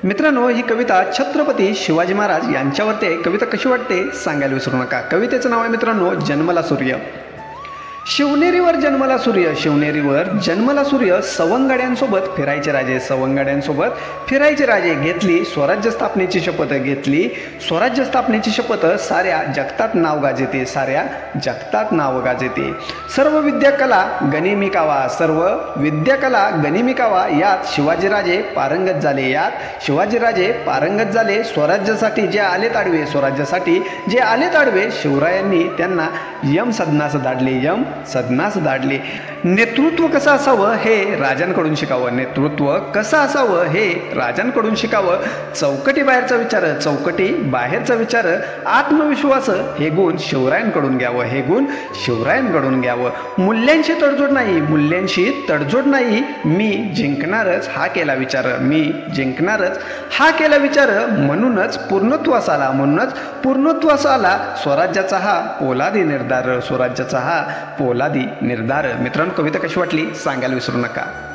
मित्रांनो, ही कविता छत्रपती शिवाजी महाराज यांच्यावरती आहे। कविता कशी वाटते सांगायला विसरू नका। कवितेचं नाव आहे मित्रांनो जन्मला सूर्य। शिवनेरीवर जन्मला सूर्य, शिवनेरीवर जन्मला सूर्य, सवंगड्यांसोबत फिरायचे राजे, सवंगड्यांसोबत फिरायचे राजे, घेतली स्वराज्य स्थापनेची शपथ, घेतली स्वराज्य स्थापनेची शपथ, साऱ्या जगतात नाव गाजेते, साऱ्या जगतात नाव गाजेते। सर्व विद्याकला गनिमिकावा, सर्व विद्याकला गनिमिकावा, यात शिवाजीराजे पारंगत झाले, यात शिवाजीराजे पारंगत झाले। स्वराज्यासाठी जे आलेत आडवे, स्वराज्यासाठी जे आलेत आडवे, शिवरायांनी त्यांना यम सदनास धाडले, यम सदनास धाडले। नेतृत्व कसं असावं हे राजांकडून शिकावं, नेतृत्व कसं असावं हे राजांकडून शिकावं। चौकटी बाहेरचा विचार, चौकटी बाहेरचा विचार, आत्मविश्वास हे गुण शिवरायांकडून घ्यावं, हे गुण शिवरायांकडून घ्यावं। मूल्यांशी तडजोड नाही, मूल्यांशी तडजोड नाही, मी जिंकणारच हा केला विचार, मी जिंकणारच हा केला विचार। म्हणूनच पूर्णत्वास आला, म्हणूनच पूर्णत्वास आला स्वराज्याचा हा पोलादी निर्धार, स्वराज्याचा हा पोलादी निर्धार। मित्रांनो, कविता कशी वाटली सांगायला विसरू नका।